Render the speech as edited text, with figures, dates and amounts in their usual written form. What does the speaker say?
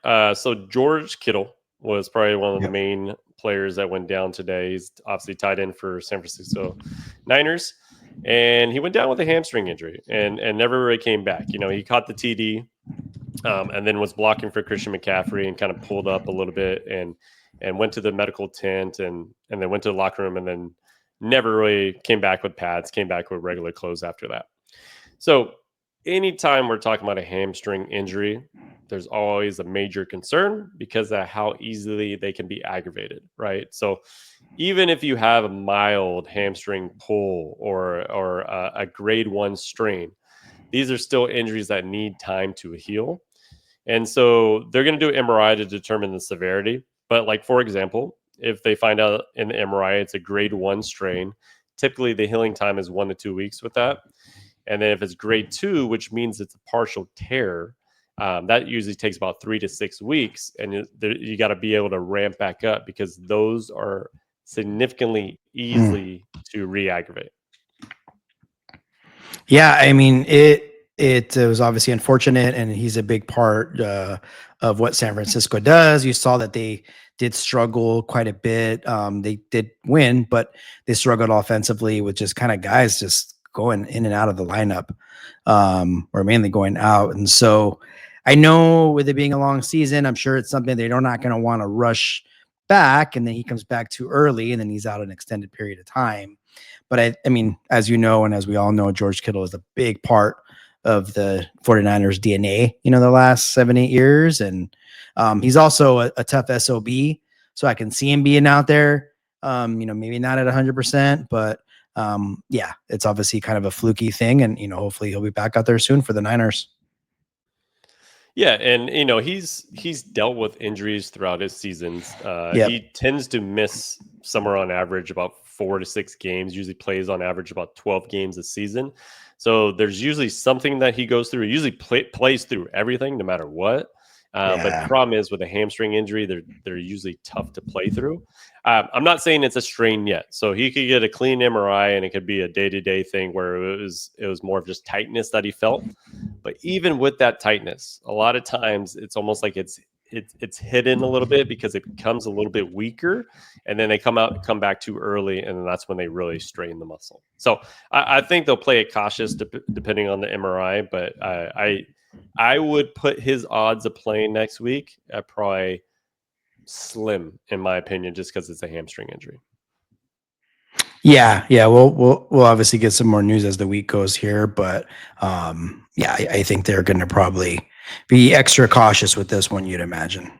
So George Kittle was probably one of the Yep. main players that went down today. He's obviously tied in for San Francisco Niners, and he went down with a hamstring injury and never really came back. He caught the TD, and then was blocking for Christian McCaffrey and kind of pulled up a little bit and went to the medical tent and then went to the locker room and then never really came back with pads, came back with regular clothes after that. So anytime we're talking about a hamstring injury, there's always a major concern because of how easily they can be aggravated, right? So even if you have a mild hamstring pull or a grade 1 strain, these are still injuries that need time to heal. And so they're going to do MRI to determine the severity. But like, for example, if they find out in the MRI it's a grade 1 strain, typically the healing time is 1 to 2 weeks with that. And then if it's grade 2, which means it's a partial tear, that usually takes about 3 to 6 weeks. And you got to be able to ramp back up because those are significantly easy to re-aggravate. Yeah, I mean, it was obviously unfortunate, and he's a big part of what San Francisco does. You saw that they did struggle quite a bit. They did win, but they struggled offensively with just kind of guys just going in and out of the lineup, or mainly going out. And so I know with it being a long season, I'm sure it's something they're not going to want to rush back, and then he comes back too early, and then he's out an extended period of time. But I mean, as you know, and as we all know, George Kittle is a big part of the 49ers DNA, the last 7-8 years. And he's also a tough SOB. So I can see him being out there, maybe not at 100%, but yeah, it's obviously kind of a fluky thing. And, hopefully he'll be back out there soon for the Niners. Yeah, and he's dealt with injuries throughout his seasons. Yep. He tends to miss somewhere on average about 4 to 6 games. Usually plays on average about 12 games a season. So there's usually something that he goes through. He usually plays through everything, no matter what. But the problem is with a hamstring injury, they're usually tough to play through. I'm not saying it's a strain yet, so he could get a clean MRI and it could be a day-to-day thing where it was more of just tightness that he felt. But even with that tightness, a lot of times it's almost like it's hidden a little bit because it becomes a little bit weaker, and then they come back too early, and then that's when they really strain the muscle. So I think they'll play it cautious depending on the MRI, but I would put his odds of playing next week at probably slim, in my opinion, just because it's a hamstring injury. Yeah. We'll obviously get some more news as the week goes here, but yeah, I think they're going to probably be extra cautious with this one, you'd imagine.